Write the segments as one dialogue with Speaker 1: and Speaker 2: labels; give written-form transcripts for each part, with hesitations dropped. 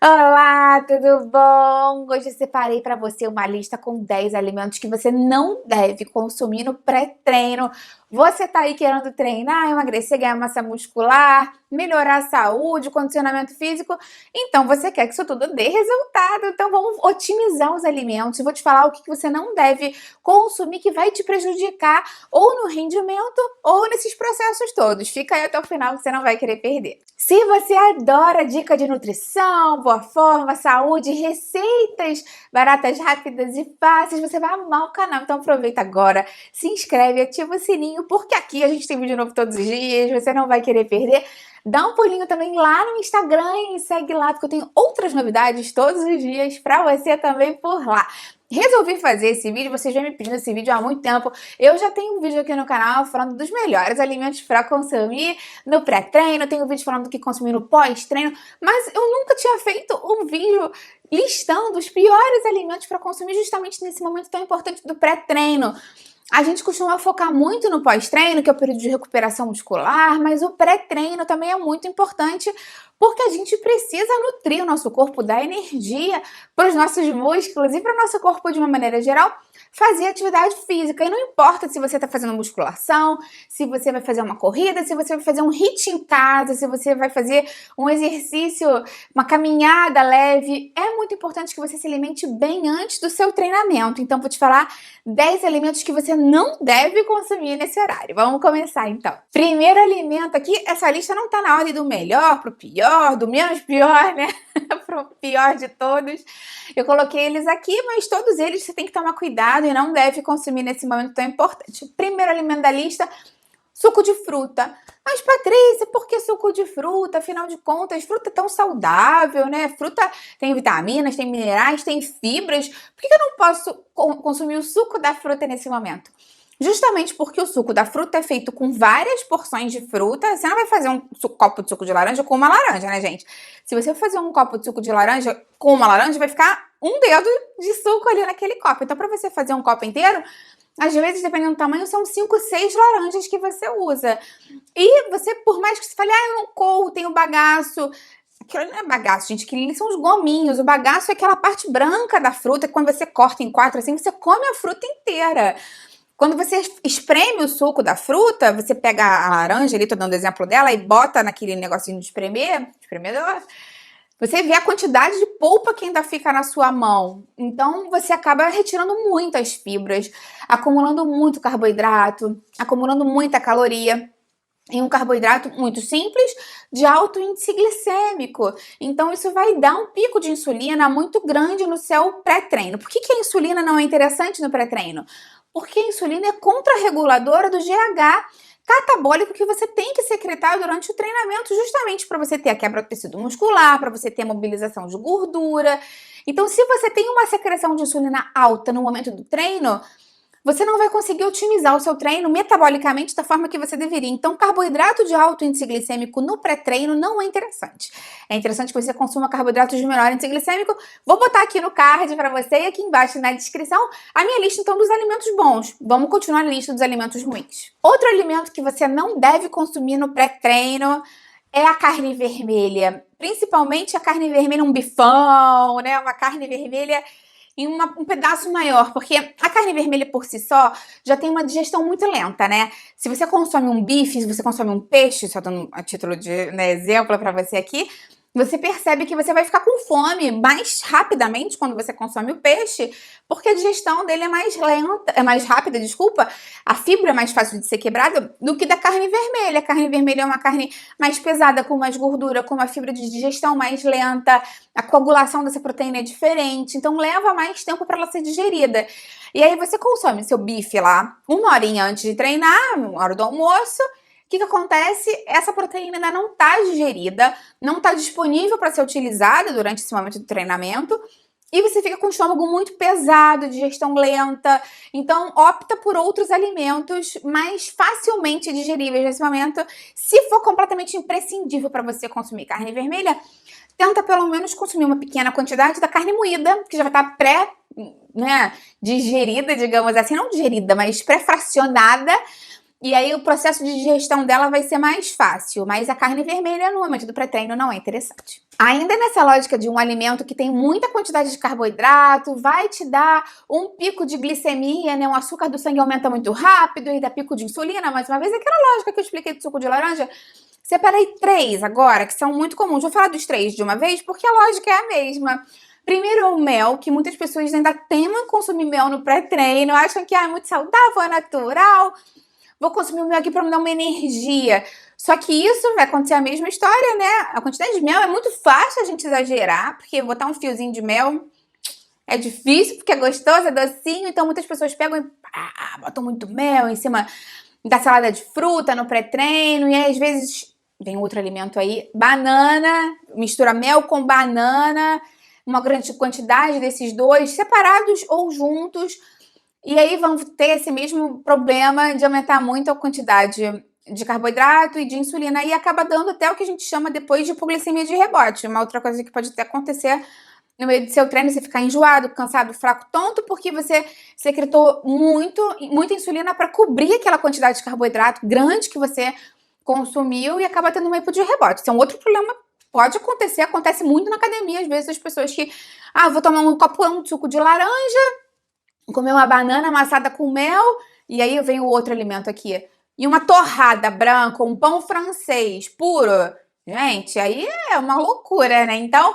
Speaker 1: Olá, tudo bom? Hoje eu separei para você uma lista com 10 alimentos que você não deve consumir no pré-treino. Você tá aí querendo treinar, emagrecer, ganhar massa muscular, melhorar a saúde, condicionamento físico? Então você quer que isso tudo dê resultado. Então vamos otimizar os alimentos. Eu vou te falar o que você não deve consumir que vai te prejudicar ou no rendimento ou nesses processos todos. Fica aí até o final que você não vai querer perder. Se você adora dica de nutrição, boa forma, saúde, receitas baratas, rápidas e fáceis, você vai amar o canal. Então aproveita agora, se inscreve, ativa o sininho, porque aqui a gente tem vídeo novo todos os dias, você não vai querer perder. Dá um pulinho também lá no Instagram e segue lá, porque eu tenho outras novidades todos os dias pra você também por lá. Resolvi fazer esse vídeo, vocês já me pedindo esse vídeo há muito tempo. Eu já tenho um vídeo aqui no canal falando dos melhores alimentos para consumir no pré-treino, tenho um vídeo falando do que consumir no pós-treino, mas eu nunca tinha feito um vídeo listando os piores alimentos para consumir justamente nesse momento tão importante do pré-treino. A gente costuma focar muito no pós-treino, que é o período de recuperação muscular, mas o pré-treino também é muito importante porque a gente precisa nutrir o nosso corpo, dar energia para os nossos músculos e para o nosso corpo de uma maneira geral fazer atividade física. E não importa se você está fazendo musculação, se você vai fazer uma corrida, se você vai fazer um HIIT em casa, se você vai fazer um exercício, uma caminhada leve. É muito importante que você se alimente bem antes do seu treinamento. Então, vou te falar 10 alimentos que você não deve consumir nesse horário. Vamos começar então. Primeiro alimento aqui, essa lista não tá na ordem do melhor pro pior, do menos pior, né? Pro pior de todos. Eu coloquei eles aqui, mas todos eles você tem que tomar cuidado e não deve consumir nesse momento tão importante. O primeiro alimento da lista, suco de fruta. Mas, Patrícia, por que suco de fruta? Afinal de contas, fruta é tão saudável, né? Fruta tem vitaminas, tem minerais, tem fibras. Por que eu não posso consumir o suco da fruta nesse momento? Justamente porque o suco da fruta é feito com várias porções de fruta. Você não vai fazer um copo de suco de laranja com uma laranja, né, gente? Se você fazer um copo de suco de laranja com uma laranja, vai ficar um dedo de suco ali naquele copo. Então, para você fazer um copo inteiro, às vezes, dependendo do tamanho, são 5, 6 laranjas que você usa. E você, por mais que você fale, eu não corro, tenho bagaço. Aquilo não é bagaço, gente, aquilo são os gominhos. O bagaço é aquela parte branca da fruta, que quando você corta em 4 assim, você come a fruta inteira. Quando você espreme o suco da fruta, você pega a laranja ali, tô dando exemplo dela, e bota naquele negocinho de espremedor, você vê a quantidade de polpa que ainda fica na sua mão. Então, você acaba retirando muitas fibras, acumulando muito carboidrato, acumulando muita caloria. E um carboidrato muito simples, de alto índice glicêmico. Então, isso vai dar um pico de insulina muito grande no seu pré-treino. Por que a insulina não é interessante no pré-treino? Porque a insulina é contrarreguladora do GH catabólico que você tem que secretar durante o treinamento, justamente para você ter a quebra do tecido muscular, para você ter a mobilização de gordura. Então, se você tem uma secreção de insulina alta no momento do treino, você não vai conseguir otimizar o seu treino metabolicamente da forma que você deveria. Então, carboidrato de alto índice glicêmico no pré-treino não é interessante. É interessante que você consuma carboidratos de menor índice glicêmico. Vou botar aqui no card para você e aqui embaixo na descrição a minha lista, então, dos alimentos bons. Vamos continuar na lista dos alimentos ruins. Outro alimento que você não deve consumir no pré-treino é a carne vermelha. Principalmente a carne vermelha, um bifão, né? Uma carne vermelha em um pedaço maior, porque a carne vermelha por si só já tem uma digestão muito lenta, né? Se você consome um bife, se você consome um peixe, só dando a título de exemplo para você aqui, você percebe que você vai ficar com fome mais rapidamente quando você consome o peixe, porque a digestão dele é mais lenta, é mais rápida, desculpa, a fibra é mais fácil de ser quebrada do que da carne vermelha. A carne vermelha é uma carne mais pesada, com mais gordura, com uma fibra de digestão mais lenta, a coagulação dessa proteína é diferente, então leva mais tempo para ela ser digerida. E aí você consome seu bife lá uma horinha antes de treinar, uma hora do almoço. O que acontece? Essa proteína ainda não está digerida, não está disponível para ser utilizada durante esse momento do treinamento e você fica com o estômago muito pesado, digestão lenta. Então, opta por outros alimentos mais facilmente digeríveis nesse momento. Se for completamente imprescindível para você consumir carne vermelha, tenta pelo menos consumir uma pequena quantidade da carne moída, que já vai estar digerida, digamos assim, não digerida, mas pré-fracionada, e aí o processo de digestão dela vai ser mais fácil, mas a carne vermelha no momento do pré-treino não é interessante. Ainda nessa lógica de um alimento que tem muita quantidade de carboidrato, vai te dar um pico de glicemia, né? O açúcar do sangue aumenta muito rápido e dá pico de insulina, mais uma vez, aquela lógica que eu expliquei do suco de laranja. Separei 3 agora, que são muito comuns. Vou falar dos 3 de uma vez, porque a lógica é a mesma. Primeiro, o mel, que muitas pessoas ainda temem consumir mel no pré-treino, acham que é muito saudável, é natural. Vou consumir o mel aqui para me dar uma energia. Só que isso vai acontecer a mesma história, né? A quantidade de mel é muito fácil a gente exagerar, porque botar um fiozinho de mel é difícil, porque é gostoso, é docinho. Então muitas pessoas pegam e botam muito mel em cima da salada de fruta no pré-treino. E aí, às vezes, vem outro alimento aí, banana, mistura mel com banana, uma grande quantidade desses dois, separados ou juntos. E aí vão ter esse mesmo problema de aumentar muito a quantidade de carboidrato e de insulina, e acaba dando até o que a gente chama depois de hipoglicemia de rebote. Uma outra coisa que pode até acontecer no meio do seu treino, você ficar enjoado, cansado, fraco, tonto, porque você secretou muita insulina para cobrir aquela quantidade de carboidrato grande que você consumiu e acaba tendo uma hipo de rebote. Isso é um outro problema. Pode acontecer, acontece muito na academia, às vezes as pessoas que, vou tomar um copão de suco de laranja, comer uma banana amassada com mel, e aí vem o outro alimento aqui. E uma torrada branca, um pão francês puro. Gente, aí é uma loucura, né? Então,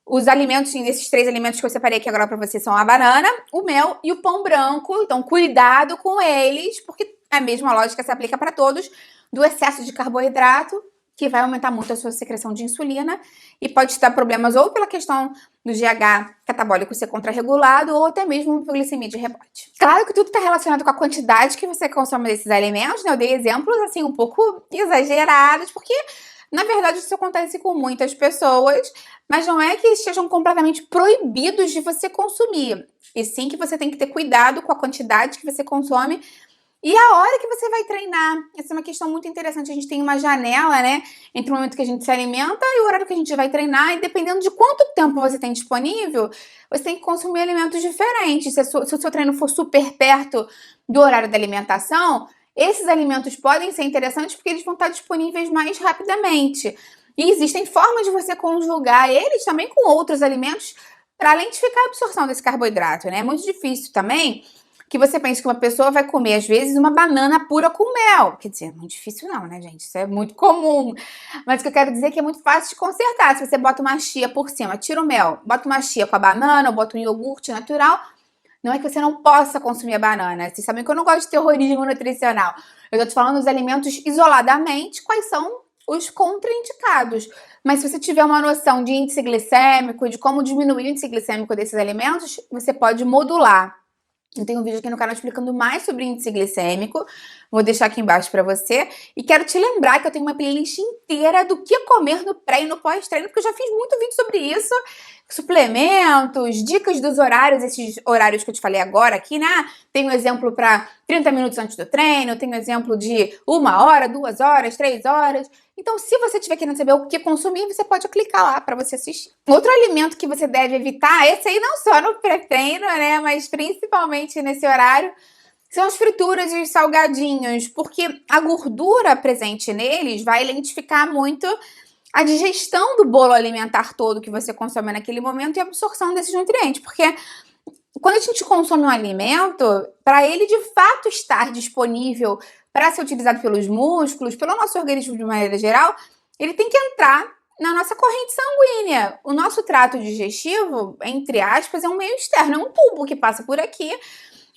Speaker 1: os alimentos, esses 3 alimentos que eu separei aqui agora pra vocês são a banana, o mel e o pão branco. Então, cuidado com eles, porque a mesma lógica se aplica para todos, do excesso de carboidrato, que vai aumentar muito a sua secreção de insulina e pode te dar problemas ou pela questão do GH catabólico ser contrarregulado ou até mesmo hipoglicemia de rebote. Claro que tudo está relacionado com a quantidade que você consome desses alimentos, né? Eu dei exemplos, assim, um pouco exagerados, porque, na verdade, isso acontece com muitas pessoas, mas não é que estejam completamente proibidos de você consumir, e sim que você tem que ter cuidado com a quantidade que você consome e a hora que você vai treinar. Essa é uma questão muito interessante. A gente tem uma janela, né, entre o momento que a gente se alimenta e o horário que a gente vai treinar. E dependendo de quanto tempo você tem disponível, você tem que consumir alimentos diferentes. Se o seu treino for super perto do horário da alimentação, esses alimentos podem ser interessantes porque eles vão estar disponíveis mais rapidamente. E existem formas de você conjugar eles também com outros alimentos para lentificar a absorção desse carboidrato, né? É muito difícil também que você pense que uma pessoa vai comer, às vezes, uma banana pura com mel. Quer dizer, muito difícil não, né, gente? Isso é muito comum. Mas o que eu quero dizer é que é muito fácil de consertar. Se você bota uma chia por cima, tira o mel, bota uma chia com a banana, ou bota um iogurte natural, não é que você não possa consumir a banana. Vocês sabem que eu não gosto de terrorismo nutricional. Eu tô te falando dos alimentos isoladamente, quais são os contraindicados. Mas se você tiver uma noção de índice glicêmico, de como diminuir o índice glicêmico desses alimentos, você pode modular. Eu tenho um vídeo aqui no canal explicando mais sobre índice glicêmico, vou deixar aqui embaixo pra você. E quero te lembrar que eu tenho uma playlist inteira do que comer no pré e no pós-treino, porque eu já fiz muito vídeo sobre isso. Suplementos, dicas dos horários, esses horários que eu te falei agora aqui, né? Tem um exemplo para 30 minutos antes do treino, tem um exemplo de 1 hora, 2 horas, 3 horas. Então, se você estiver querendo saber o que consumir, você pode clicar lá para você assistir. Outro alimento que você deve evitar, esse aí não só no pré-treino, né, mas principalmente nesse horário, são as frituras e os salgadinhos, porque a gordura presente neles vai lentificar muito a digestão do bolo alimentar todo que você consome naquele momento e a absorção desses nutrientes, porque quando a gente consome um alimento, para ele de fato estar disponível para ser utilizado pelos músculos, pelo nosso organismo de maneira geral, ele tem que entrar na nossa corrente sanguínea. O nosso trato digestivo, entre aspas, é um meio externo, é um tubo que passa por aqui,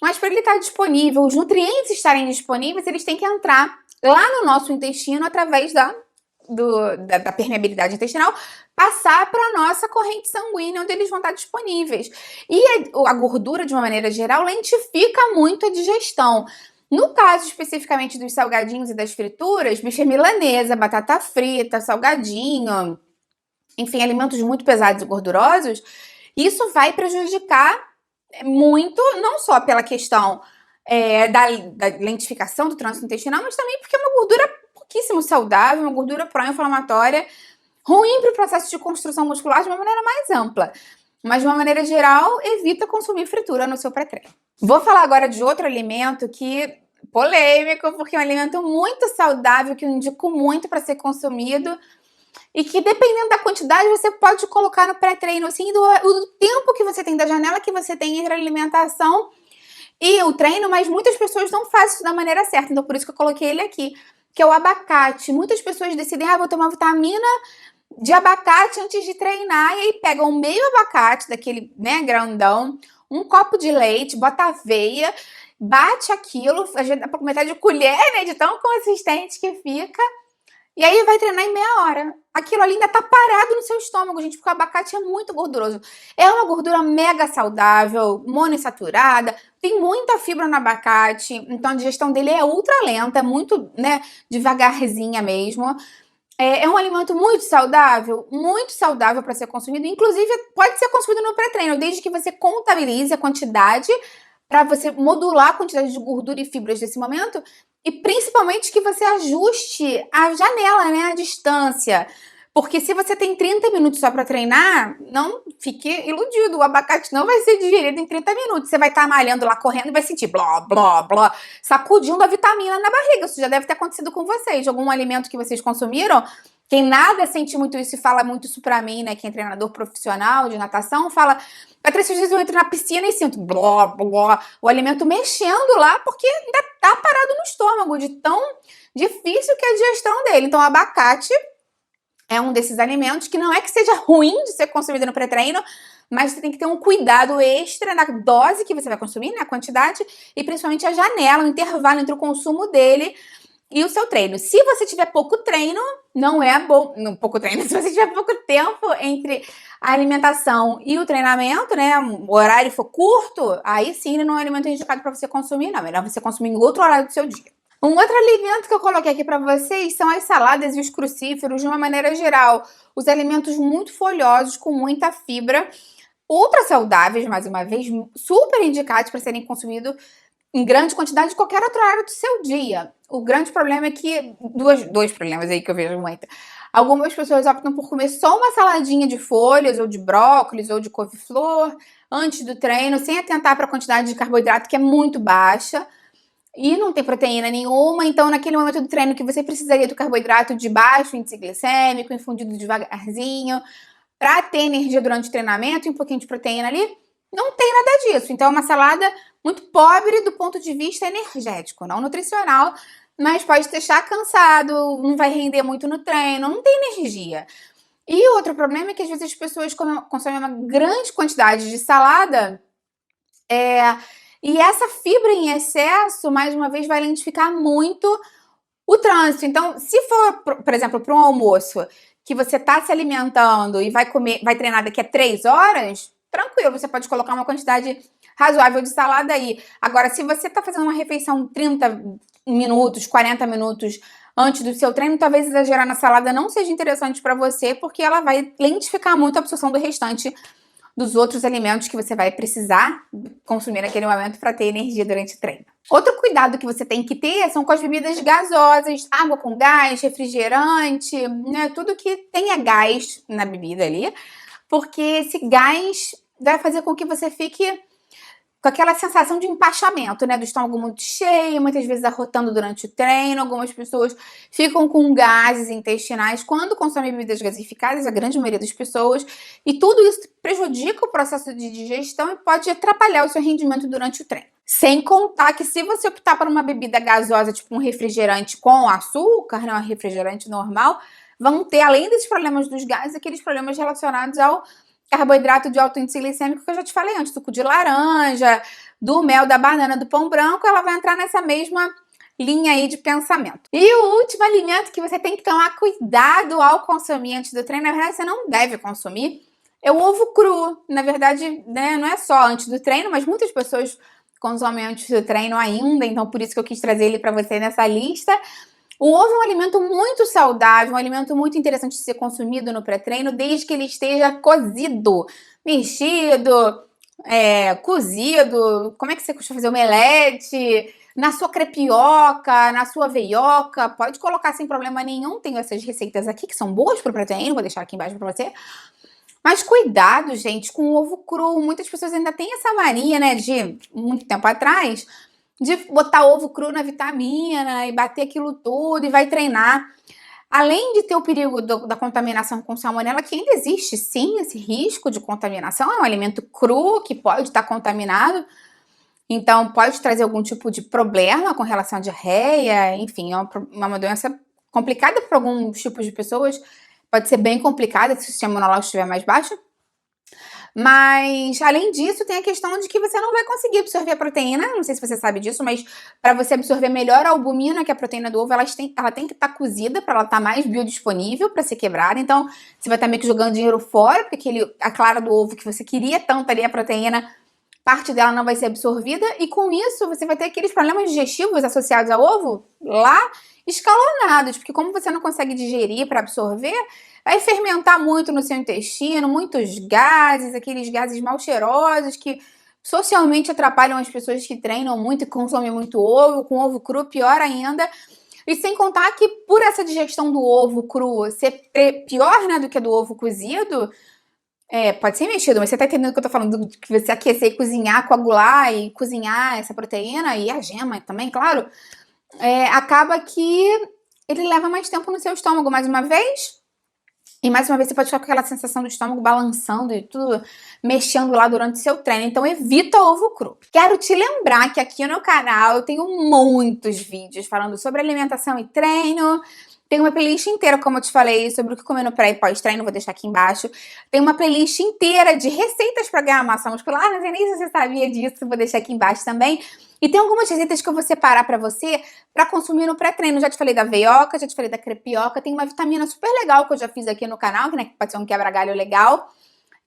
Speaker 1: mas para ele estar disponível, os nutrientes estarem disponíveis, eles têm que entrar lá no nosso intestino através da permeabilidade intestinal, passar para a nossa corrente sanguínea, onde eles vão estar disponíveis. E a gordura, de uma maneira geral, lentifica muito a digestão. No caso especificamente dos salgadinhos e das frituras, bife milanesa, batata frita, salgadinho, enfim, alimentos muito pesados e gordurosos, isso vai prejudicar muito, não só pela questão da lentificação do trânsito intestinal, mas também porque é uma gordura pouquíssimo saudável, uma gordura pró-inflamatória, ruim para o processo de construção muscular de uma maneira mais ampla. Mas, de uma maneira geral, evita consumir fritura no seu pré-treino. Vou falar agora de outro alimento que polêmico, porque é um alimento muito saudável, que eu indico muito para ser consumido, e que dependendo da quantidade, você pode colocar no pré-treino, assim, do tempo que você tem, da janela que você tem entre a alimentação e o treino, mas muitas pessoas não fazem isso da maneira certa, então por isso que eu coloquei ele aqui, que é o abacate. Muitas pessoas decidem, vou tomar vitamina de abacate antes de treinar, e aí pegam meio abacate, daquele, né, grandão, um copo de leite, bota aveia, bate aquilo, a gente dá pra comer de colher, né, de tão consistente que fica, e aí vai treinar em meia hora. Aquilo ali ainda tá parado no seu estômago, gente, porque o abacate é muito gorduroso. É uma gordura mega saudável, monoinsaturada, tem muita fibra no abacate, então a digestão dele é ultra lenta, muito, né, devagarzinha mesmo. É um alimento muito saudável para ser consumido, inclusive pode ser consumido no pré-treino, desde que você contabilize a quantidade, para você modular a quantidade de gordura e fibras desse momento, e principalmente que você ajuste a janela, né, a distância. Porque se você tem 30 minutos só para treinar, não fique iludido, o abacate não vai ser digerido em 30 minutos. Você vai estar malhando lá, correndo, e vai sentir bló, bló, bló, sacudindo a vitamina na barriga. Isso já deve ter acontecido com vocês. Algum alimento que vocês consumiram. Quem nada sente muito isso e fala muito isso pra mim, né, quem é treinador profissional de natação, fala: Patrícia, às vezes eu entro na piscina e sinto bló, bló, o alimento mexendo lá, porque ainda tá parado no estômago, de tão difícil que é a digestão dele. Então, o abacate é um desses alimentos que não é que seja ruim de ser consumido no pré-treino, mas você tem que ter um cuidado extra na dose que você vai consumir, na quantidade, e principalmente a janela, o intervalo entre o consumo dele e o seu treino. Se você tiver pouco treino, não é bom. Não, pouco treino. Se você tiver pouco tempo entre a alimentação e o treinamento, né? O horário for curto, aí sim ele não é um alimento indicado para você consumir, não. É melhor você consumir em outro horário do seu dia. Um outro alimento que eu coloquei aqui para vocês são as saladas e os crucíferos, de uma maneira geral. Os alimentos muito folhosos, com muita fibra, ultra saudáveis, mais uma vez, super indicados para serem consumidos em grande quantidade de qualquer outra área do seu dia. O grande problema é que, dois problemas aí que eu vejo muito. Algumas pessoas optam por comer só uma saladinha de folhas, ou de brócolis, ou de couve-flor, antes do treino, sem atentar para a quantidade de carboidrato, que é muito baixa, e não tem proteína nenhuma. Então, naquele momento do treino que você precisaria do carboidrato de baixo índice glicêmico, infundido devagarzinho, para ter energia durante o treinamento e um pouquinho de proteína ali, não tem nada disso. Então, é uma salada muito pobre do ponto de vista energético, não nutricional, mas pode deixar cansado, não vai render muito no treino, não tem energia. E outro problema é que às vezes as pessoas consomem uma grande quantidade de salada, e essa fibra em excesso, mais uma vez, vai lentificar muito o trânsito. Então, se for, por exemplo, para um almoço que você está se alimentando e vai treinar daqui a 3 horas, tranquilo, você pode colocar uma quantidade razoável de salada aí. Agora, se você está fazendo uma refeição 30 minutos, 40 minutos antes do seu treino, talvez exagerar na salada não seja interessante para você, porque ela vai lentificar muito a absorção do restante dos outros alimentos que você vai precisar consumir naquele momento para ter energia durante o treino. Outro cuidado que você tem que ter são com as bebidas gasosas, água com gás, refrigerante, né? Tudo que tenha gás na bebida ali, porque esse gás vai fazer com que você fique com aquela sensação de empachamento, né? Do estômago muito cheio, muitas vezes arrotando durante o treino. Algumas pessoas ficam com gases intestinais quando consomem bebidas gasificadas, a grande maioria das pessoas. E tudo isso prejudica o processo de digestão e pode atrapalhar o seu rendimento durante o treino. Sem contar que se você optar por uma bebida gasosa, tipo um refrigerante com açúcar, né? Um refrigerante normal, vão ter, além desses problemas dos gases, aqueles problemas relacionados ao carboidrato de alto índice glicêmico que eu já te falei antes, suco de laranja, do mel, da banana, do pão branco, ela vai entrar nessa mesma linha aí de pensamento. E o último alimento que você tem que tomar cuidado ao consumir antes do treino, na verdade você não deve consumir, é o ovo cru. Na verdade, né, não é só antes do treino, mas muitas pessoas consomem antes do treino ainda, então por isso que eu quis trazer ele para você nessa lista. O ovo é um alimento muito saudável, um alimento muito interessante de ser consumido no pré-treino, desde que ele esteja cozido, mexido, cozido, como é que você costuma fazer? Omelete, na sua crepioca, na sua veioca, pode colocar sem problema nenhum. Tenho essas receitas aqui que são boas para o pré-treino, vou deixar aqui embaixo para você. Mas cuidado, gente, com o ovo cru. Muitas pessoas ainda têm essa mania, né, de muito tempo atrás, de botar ovo cru na vitamina e bater aquilo tudo e vai treinar. Além de ter o perigo da contaminação com salmonela, que ainda existe sim esse risco de contaminação, é um alimento cru que pode estar contaminado, então pode trazer algum tipo de problema com relação à diarreia, enfim, é uma doença complicada para alguns tipos de pessoas, pode ser bem complicada se o sistema imunológico estiver mais baixo. Mas, além disso, tem a questão de que você não vai conseguir absorver a proteína, não sei se você sabe disso, mas para você absorver melhor a albumina, que é a proteína do ovo, ela tem que estar cozida para ela estar mais biodisponível para ser quebrada. Então, você vai estar meio que jogando dinheiro fora, porque a clara do ovo que você queria tanto ali, a proteína, parte dela não vai ser absorvida. E com isso, você vai ter aqueles problemas digestivos associados ao ovo lá escalonados, porque como você não consegue digerir para absorver, vai fermentar muito no seu intestino, muitos gases, aqueles gases mal cheirosos que socialmente atrapalham as pessoas que treinam muito e consomem muito ovo, com ovo cru, pior ainda. E sem contar que por essa digestão do ovo cru ser pior, né, do que a do ovo cozido, pode ser mexido, mas você tá entendendo o que eu tô falando, que você aquecer e cozinhar, coagular e cozinhar essa proteína e a gema também, claro, acaba que ele leva mais tempo no seu estômago, mais uma vez. E mais uma vez você pode ficar com aquela sensação do estômago balançando e tudo mexendo lá durante o seu treino. Então evita ovo cru. Quero te lembrar que aqui no canal eu tenho muitos vídeos falando sobre alimentação e treino. Tem uma playlist inteira, como eu te falei, sobre o que comer no pré e pós-treino, vou deixar aqui embaixo. Tem uma playlist inteira de receitas para ganhar massa muscular, não sei nem se você sabia disso, vou deixar aqui embaixo também. E tem algumas receitas que eu vou separar para você para consumir no pré-treino. Já te falei da veioca, já te falei da crepioca, tem uma vitamina super legal que eu já fiz aqui no canal, que, né, pode ser um quebra-galho legal.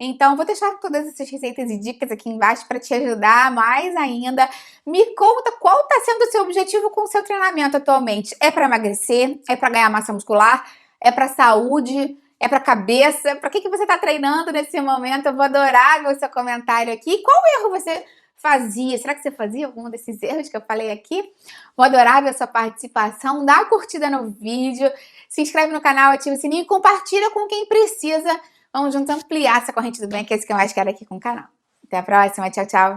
Speaker 1: Então, vou deixar todas essas receitas e dicas aqui embaixo para te ajudar mais ainda. Me conta qual está sendo o seu objetivo com o seu treinamento atualmente. É para emagrecer? É para ganhar massa muscular? É para saúde? É para cabeça? Para que você está treinando nesse momento? Eu vou adorar ver o seu comentário aqui. Qual erro você fazia? Será que você fazia algum desses erros que eu falei aqui? Vou adorar ver a sua participação. Dá uma curtida no vídeo, se inscreve no canal, ativa o sininho e compartilha com quem precisa. Vamos juntos ampliar essa corrente do bem, que é isso que eu mais quero aqui com o canal. Até a próxima, tchau, tchau!